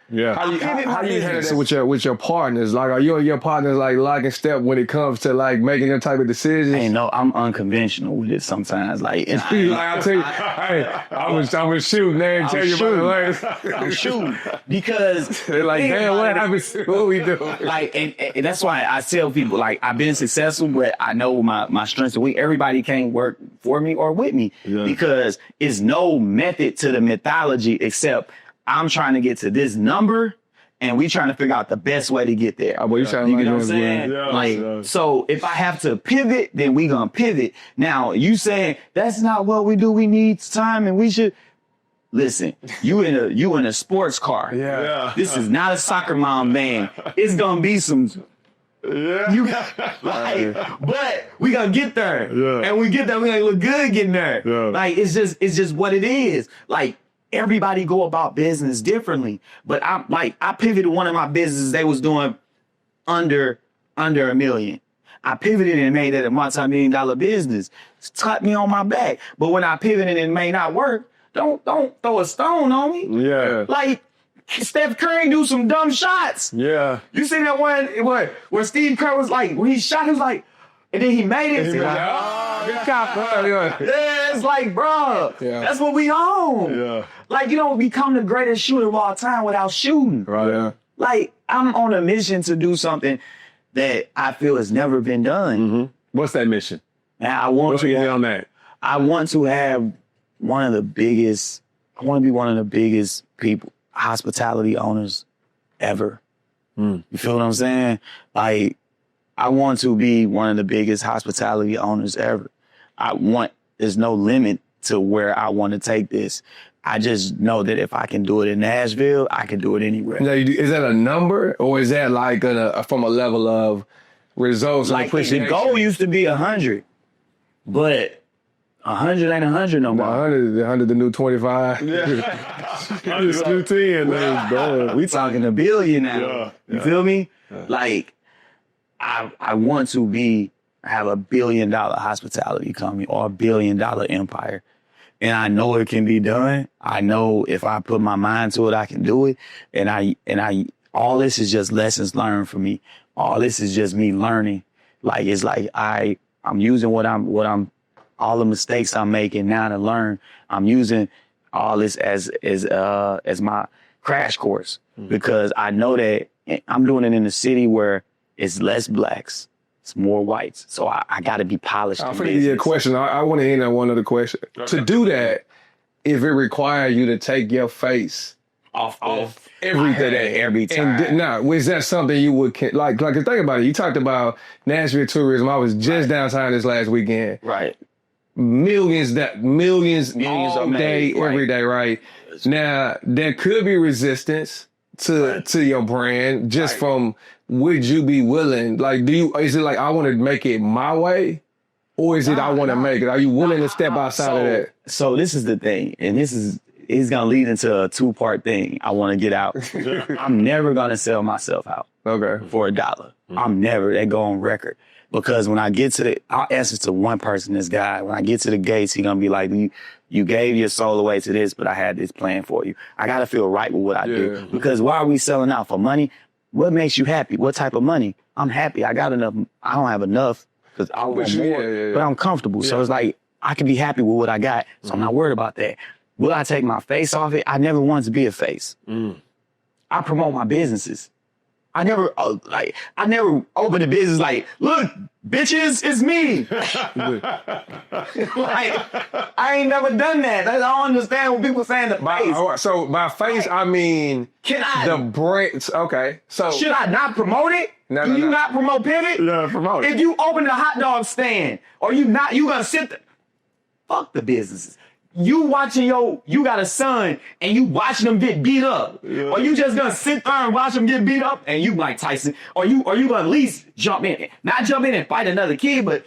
Yeah.
How do you handle that with your partners? Like, are you and your partners like lock and step when it comes to like making them type of decisions?
Hey, no, I'm unconventional with it sometimes. Like,
I tell you, I was shooting. They didn't tell you about it.
I'm shooting because
they're like, damn, what happened? What we do?
Like, and that's why I tell people, like, I've been successful, but I know my strengths and weaknesses. Everybody can't work for me or with me because it's no method to the mythology except I'm trying to get to this number, and we trying to figure out the best way to get there.
You
know what I'm saying?
Yeah,
so if I have to pivot, then we gonna pivot. Now, you saying that's not what we do. We need time, and we should listen. You in a sports car.
Yeah.
This is not a soccer mom van. It's gonna be some.
Yeah.
But we gonna get there, and we get there. We gonna look good getting there.
Yeah.
Like, it's just what it is. Like, everybody go about business differently, but I pivoted one of my businesses. They was doing under $1 million. I pivoted and made that a multi-million-dollar business. Slapped me on my back. But when I pivoted and it may not work, don't throw a stone on me.
Yeah.
Like, Steph Curry do some dumb shots.
Yeah.
You seen that one where Steve Kerr was like, when he shot, he was like, and then he made it. Yeah, it's like, bro, that's what we own.
Yeah.
Like, you don't become the greatest shooter of all time without shooting.
Right. Yeah.
Like, I'm on a mission to do something that I feel has never been done.
What's that mission?
And I want
What's your on that?
I want to have one of the biggest people, hospitality owners ever. You feel what I'm saying? Like, I want to be one of the biggest hospitality owners ever. There's no limit to where I want to take this. I just know that if I can do it in Nashville, I can do it anywhere.
Now, is that a number, or is that like from a level of results?
Like, the goal used to be 100, but 100 ain't 100 no more.
100 the new 25.
It's new 10.
We talking $1 billion now.
Yeah.
You feel me? Like, I want to have $1 billion hospitality company or $1 billion empire. And I know it can be done. I know if I put my mind to it, I can do it. And all this is just lessons learned for me. All this is just me learning. Like, it's like I'm using all the mistakes I'm making now to learn. I'm using all this as my crash course because I know that I'm doing it in a city where it's less blacks, it's more whites. So I got to be polished.
I'm going to give you a question. I want to end on one other question. Okay. To do that, if it requires you to take your face off every day, every time. And now, is that something you would like? Think about it. You talked about Nashville tourism. I was just downtown this last weekend.
Right.
Millions all day, every day. Right. Now, there could be resistance to your brand just from. Would you be willing? Like, is it like I want to make it my way, or is it I want to make it? Are you willing to step outside of that?
So this is the thing, and it's gonna lead into a 2-part thing. I want to get out. I'm never gonna sell myself out.
Okay.
For $1. I'm never. They go on record because when I get to I'll answer to one person. This guy, when I get to the gates, he gonna be like, you gave your soul away to this, but I had this plan for you. I gotta feel right with what I do because why are we selling out for money? What makes you happy? What type of money? I'm happy. I got enough. I don't have enough because I want more, but I'm comfortable. So it's like, I can be happy with what I got. So I'm not worried about that. Will I take my face off it? I never wanted to be a face. I promote my businesses. I never opened a business like, look, bitches, it's me. Like, I ain't never done that. I don't understand when people saying the face.
So by face, I mean the brand. Okay. So
should I not promote it? Do you not promote Pivot?
Yeah, promote it.
If you open a hot dog stand, or you gonna sit there, fuck the businesses. You watching you got a son and you watching them get beat up. Yeah. Or you just gonna sit there and watch them get beat up and you Mike Tyson. Or you gonna at least jump in. Not jump in and fight another kid, but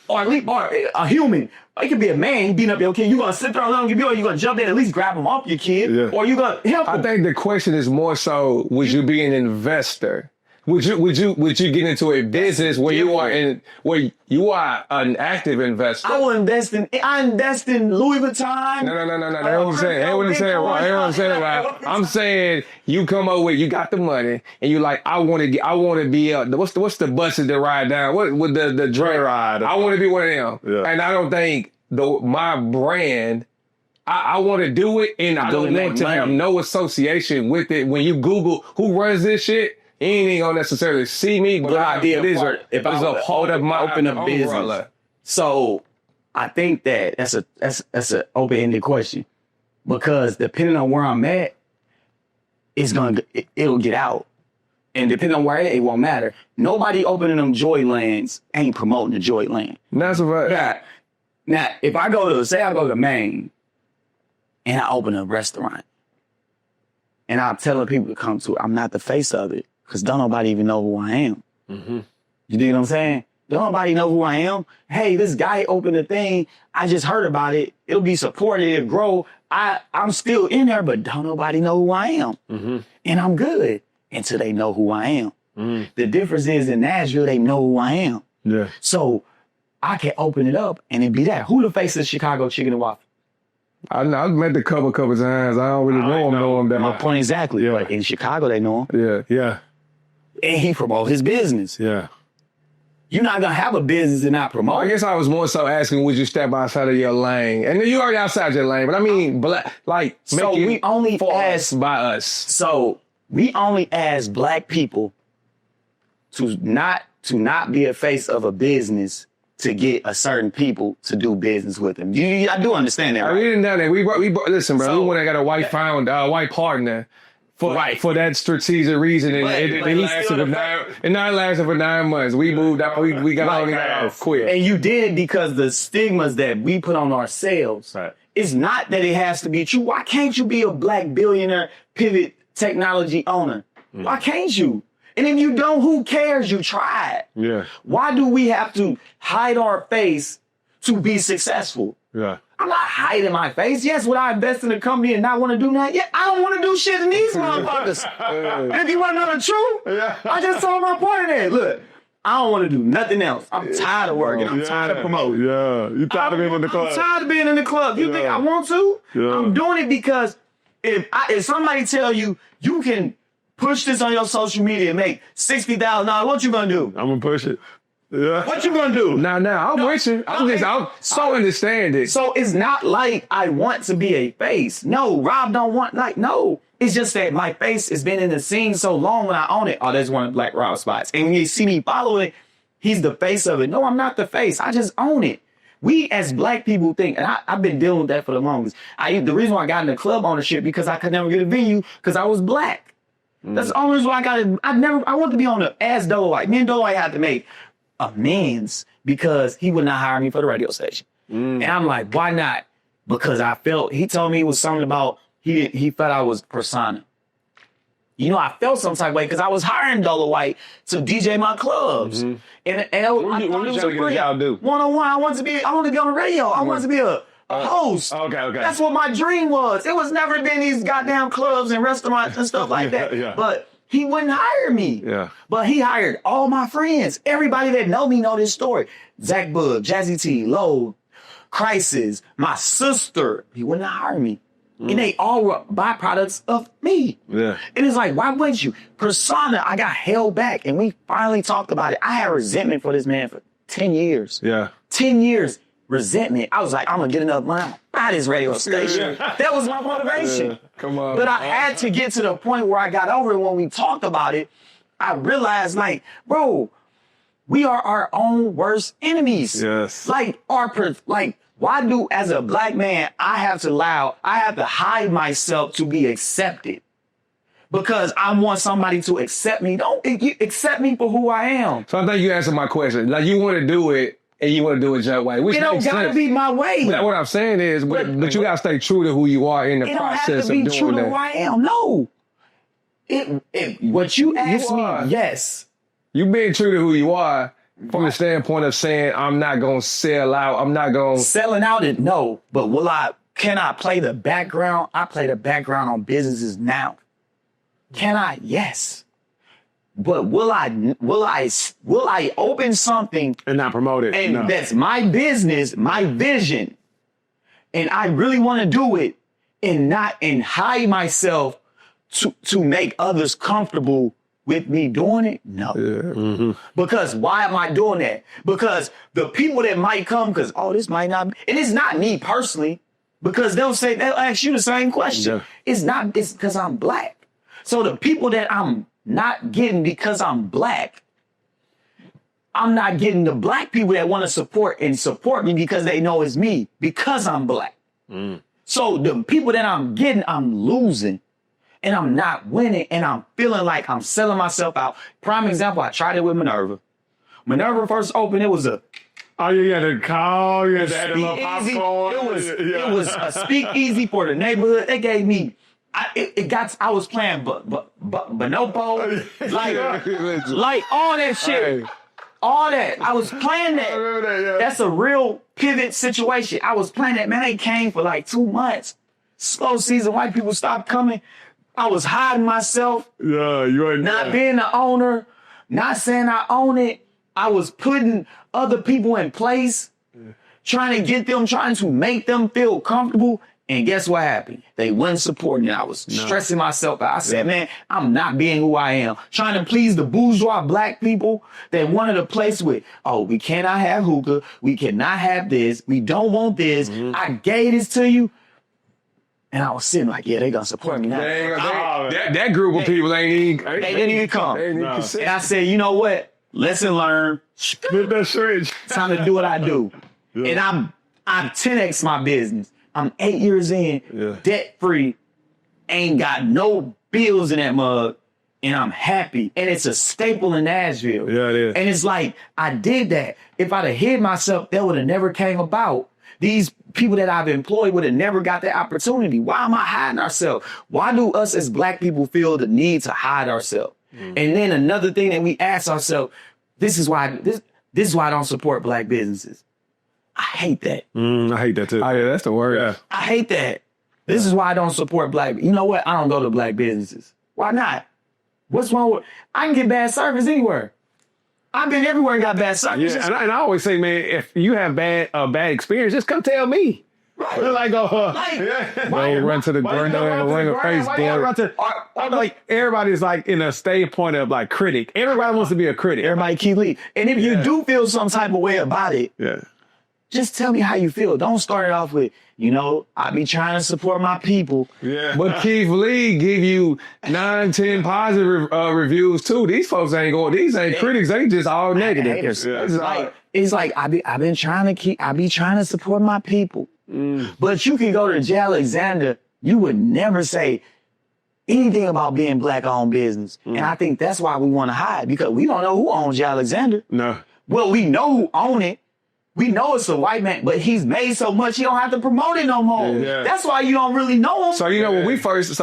or at least a human. It could be a man, he beating up your kid. You gonna sit there and let him get beat up, or you gonna jump in and at least grab him off your kid, or you gonna help him.
I think the question is more so, would you be an investor? Would you get into a business where you are an active investor?
I invest in Louis Vuitton.
No. That's what I'm saying. That's what I'm saying. I'm saying you come up with, you got the money and you like, I want to be what's the buses that ride down? What with the Dre ride? I want to be one of them. Yeah. And I don't think my brand. I want to do it, and I don't want to have no association with it. When you Google who runs this shit, you ain't gonna necessarily see me, but if I open a business.
So I think that's an open-ended question because depending on where I'm at, it'll get out, and depending on where it won't matter. Nobody opening them Joylands ain't promoting the Joyland.
That's right.
Now, if I go to Maine and I open a restaurant and I'm telling people to come to it, I'm not the face of it. Because don't nobody even know who I am. Mm-hmm. You dig what I'm saying? Don't nobody know who I am. Hey, this guy opened a thing. I just heard about it. It'll be supported. It'll grow. I'm still in there, but don't nobody know who I am. Mm-hmm. And I'm good until they know who I am. Mm-hmm. The difference is in Nashville, they know who I am.
Yeah.
So I can open it up and it be that. Who the face of Chicago Chicken and Waffle?
I've met the couple times. I don't really know him that much.
My point exactly.
Yeah.
But in Chicago, they know him.
Yeah.
And he promote his business.
Yeah.
You're not going to have a business and not promote.
I guess I was more so asking, would you step outside of your lane? And you already outside your lane, but I mean,
so we only ask
by us.
So we only ask black people to not be a face of a business to get a certain people to do business with them. I do understand that, right?
We didn't know that. We listen, bro. We went and got a white partner. For that strategic reason, and it not lasted for 9 months. We moved out. We got out quick.
And you did because the stigmas that we put on ourselves.
Right.
It's not that it has to be true. Why can't you be a black billionaire pivot technology owner? Why can't you? And if you don't, who cares? You tried.
Yeah.
Why do we have to hide our face to be successful?
Yeah.
I'm not hiding my face. Yes, would I invest in a company and not want to do that? Yeah, I don't want to do shit in these motherfuckers. And if you want to know the truth, I just told my point in there. Look, I don't want to do nothing else. I'm tired of working. I'm tired of promoting.
Yeah, you tired of being in the club.
I'm tired of being in the club. You think I want to? Yeah. I'm doing it because if somebody tell you can push this on your social media and make $60,000, what you gonna do?
I'm gonna push it.
What you gonna do?
Now, I'm with you. I'm so understanding.
So it's not like I want to be a face. No, Rob don't want, like, no. It's just that my face has been in the scene so long when I own it. Oh, there's one of Black Rob spots. And when you see me following it, he's the face of it. No, I'm not the face. I just own it. We as Black people think, and I've been dealing with that for the longest. The reason why I got into club ownership because I could never get a venue because I was Black. That's the only reason why I got it. I wanted to be on the as Dolo White. Me and Dolo White had to make amends because he would not hire me for the radio station. And I'm like, why not? Because he told me it was something about, he felt I was persona. You know, I felt some type of way because I was hiring Dolo White to DJ my clubs. And
what you trying to get a job do?
101. I wanted to be on the radio. I wanted to be a host.
Okay.
That's what my dream was. It was never been these goddamn clubs and restaurants and stuff like that. But he wouldn't hire me.
Yeah.
But he hired all my friends. Everybody that know me know this story. Zach Bug, Jazzy T, Lowe, Crisis, my sister. He wouldn't hire me. And they all were byproducts of me.
Yeah.
And it's like, why wouldn't you? Persona, I got held back. And we finally talked about it. I had resentment for this man for 10 years.
Yeah.
10 years. Resentment. I was like, I'm gonna get enough money. Buy this radio station. That was my motivation.
Come on.
But I had to get to the point where I got over it. When we talked about it, I realized, like, bro, we are our own worst enemies.
Yes.
Why do, as a Black man, I have to hide myself to be accepted? Because I want somebody to accept me. Don't accept me for who I am.
So I think you answered my question. Like, you want to do it, and you want to do it your way. Which
It don't gotta be my way.
But what I'm saying is, but you gotta stay true to who you are in the
It don't
process
have
of
to be
doing
true to
that.
who I am. No. What you asked me,
are.
yes.
You being true to who you are from the standpoint of saying, I'm not gonna sell out. I'm not gonna
Selling out it, no. But can I play the background? I play the background on businesses now. Can I? Yes. But will I open something
And not promote it.
and
No.
that's my business, my vision, and I really want to do it and hide myself to make others comfortable with me doing it? No. Because why am I doing that? Because the people that might come, this might not be, and it's not me personally, because they'll ask you the same question.
Yeah.
It's because I'm Black. So the people that I'm not getting because I'm Black, I'm not getting the Black people that want to support me because they know it's me, because I'm Black. So the people that I'm getting, I'm losing. And I'm not winning, and I'm feeling like I'm selling myself out. Prime example, I tried it with Minerva. Minerva first opened, it was a
Oh, you had to call, you had to add a little
speakeasy.
popcorn.
It was a speakeasy for the neighborhood. They gave me, I was playing Bonobo, like all that shit.
Hey.
All that. I was playing that.
I remember that, yeah.
That's a real pivot situation. I was playing that. Man, they came for like 2 months. Slow season, white people stopped coming. I was hiding myself,
Yeah, you ain't
not being the owner, not saying I own it. I was putting other people in place, trying to make them feel comfortable. And guess what happened? They wasn't supporting it. I was stressing myself out. I said, man, I'm not being who I am. Trying to please the bourgeois Black people that wanted a place with, we cannot have hookah. We cannot have this. We don't want this. I gave this to you. And I was sitting like, yeah, they gonna support me now.
That group of people
They didn't even come. And I said, you know what? Lesson learned. Time to do what I do. And I'm 10x my business. I'm 8 years in, debt free, ain't got no bills in that mug, and I'm happy. And it's a staple in Nashville.
Yeah, it is.
And it's like, I did that. If I'd have hid myself, that would have never came about. These people that I've employed would have never got that opportunity. Why am I hiding ourselves? Why do us as Black people feel the need to hide ourselves? And then another thing that we ask ourselves, this is why I don't support Black businesses. I hate that.
I hate that too.
Oh, yeah, that's the word.
Yeah.
I hate that. This is why I don't support Black. You know what? I don't go to Black businesses. Why not? What's wrong with? I can get bad service anywhere. I've been everywhere and got bad service.
Yeah, and I always say, man, if you have a bad experience, just come tell me. Like,
Go run to the ground and ring a face, boy.
Like, everybody's like in a state point of like critic. Everybody wants to be a critic.
Everybody keep leading. And if you do feel some type of way about it, just tell me how you feel. Don't start it off with, I be trying to support my people.
Yeah. But Keith Lee give you 9, 10 positive reviews too. These folks these ain't critics. They just all negative.
Haters. It's like I be trying to support my people. But you can go to Jay Alexander, you would never say anything about being black owned business. And I think that's why we want to hide, because we don't know who owns Jay Alexander.
No.
Well, we know who own it. We know it's a white man, but he's made so much he don't have to promote it no more. Yeah. That's why you don't really know him.
So when we first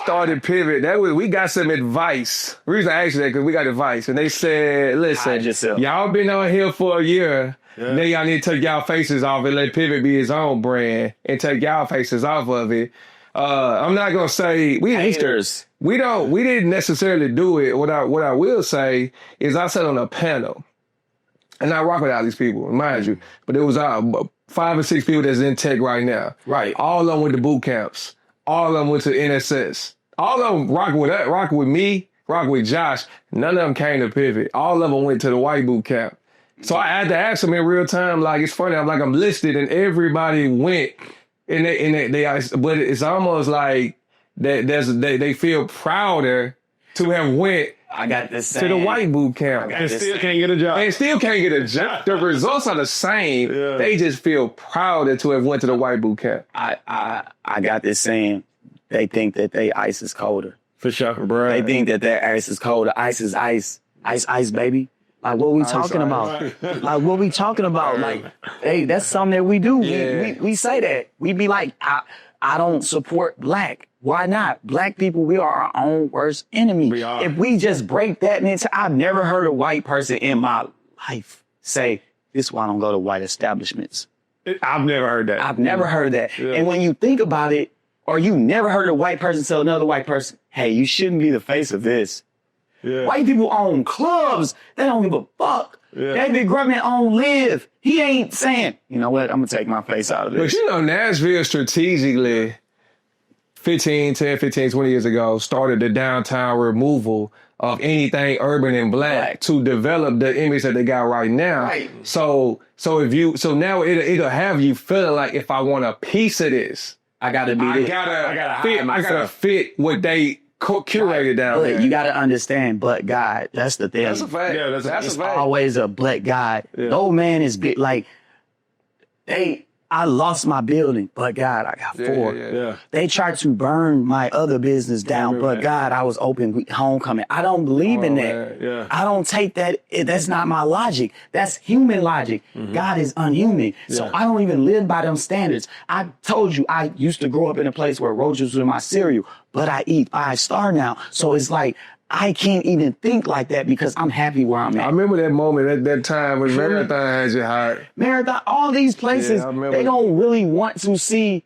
started Pivot, we got some advice. The reason I asked you that, because we got advice, and they said, "Listen, y'all been on here for a year. Now y'all need to take y'all faces off and let Pivot be his own brand and take y'all faces off of it." I'm not gonna say we didn't necessarily do it. What I will say is I sat on a panel. And I rock with all these people, mind you. But there was 5 or 6 people that's in tech right now.
Right.
All of them went to boot camps. All of them went to NSS. All of them rocking with me, rocking with Josh. None of them came to Pivot. All of them went to the white boot camp. So I had to ask them in real time, like, it's funny, I'm listed and everybody went. And but it's almost like they feel prouder to have went
I got this saying.
to the white boot camp.
And still can't get a job.
And still can't get a job. The results are the same. Yeah. They just feel prouder to have went to the white boot camp.
I got this saying. They think that they ice is colder.
For sure, bro.
They think that their ice is colder. Ice is ice. Ice, baby. Like, what we talking about? Like, what we talking about? Like, hey, that's something that we do. Yeah. We say that. We be like, I don't support black. Why not? Black people, we are our own worst enemy.
We are.
If we just break that into, I've never heard a white person in my life say, this is why I don't go to white establishments.
I've never heard that.
I've never heard that. Yeah. And when you think about it, or you never heard a white person tell another white person, hey, you shouldn't be the face of this. Yeah. White people own clubs. They don't give a fuck. Yeah. David Grumman own Live. He ain't saying, you know what, I'm going to take my face out of this.
But Nashville strategically 10, 15, 20 years ago, started the downtown removal of anything urban and black to develop the image that they got right now.
Right.
So now it'll have you feeling like, if I want a piece of this, I gotta fit what they curated down there.
You gotta understand, but God, that's the thing.
That's a fact. Yeah, that's a fact.
Always a black God. Yeah. No man is big. Like, I lost my building, but God, I got 4.
Yeah.
They tried to burn my other business down, but God, I was open with homecoming. I don't believe in that.
Yeah.
I don't take that. That's not my logic. That's human logic. Mm-hmm. God is unhuman. Yeah. So I don't even live by them standards. I told you, I used to grow up in a place where roaches were my cereal, but I eat 5-star now. So it's like, I can't even think like that because I'm happy where I'm at.
I remember that moment at that time when Marathon had you hired.
Marathon, all these places, they don't really want to see.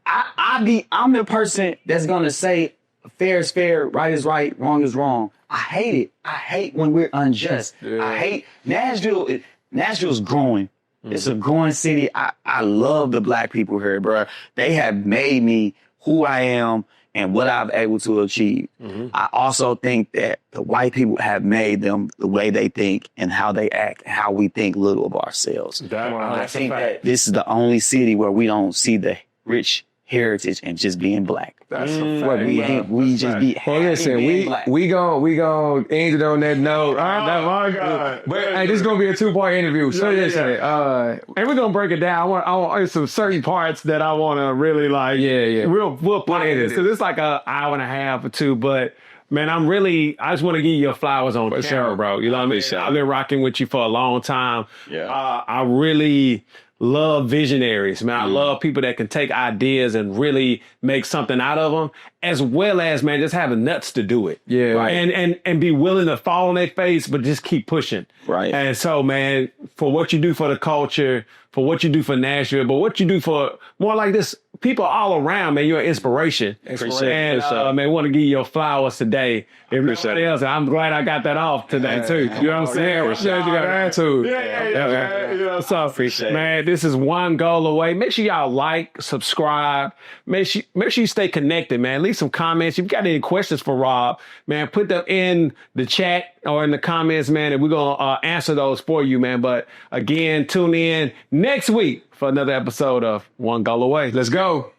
I'm the person that's gonna say fair is fair, right is right, wrong is wrong. I hate it. I hate when we're unjust. Yeah. I hate Nashville. Nashville's growing. It's a growing city. I love the black people here, bro. They have made me who I am and what I've able to achieve. Mm-hmm. I also think that the white people have made them the way they think and how they act and how we think little of ourselves. I think that this is the only city where we don't see the rich heritage and just being black.
That's a fact.
We just be happy.
Well, listen, we gon' end it on that note.
My God.
But hey, this is gonna be a 2-part interview. So listen,
and we're gonna break it down. I want some certain parts that I want to really like.
Yeah.
We'll play this because it's like an hour and a half or 2, but. Man, I just want to give you your flowers on camera, bro. You know what I mean? I've been rocking with you for a long time.
Yeah.
I really love visionaries, man. I love people that can take ideas and really make something out of them, as well as, man, just having nuts to do it.
Yeah.
Right. And be willing to fall on their face, but just keep pushing.
Right.
And so, man, for what you do for the culture, for what you do for Nashville, but what you do for more like this people all around, man. You're an inspiration. And man, want to give you your flowers today. If nobody else, I'm glad I got that off today too. You know what I'm saying? You got attitude. Yeah. So
Appreciate it.
man, this is one goal away. Make sure y'all like, subscribe. Make sure you stay connected, man. Leave some comments. If you got any questions for Rob, man, put them in the chat or in the comments, man, and we're gonna answer those for you, man. But again, tune in next week for another episode of One Goal Away.
Let's go.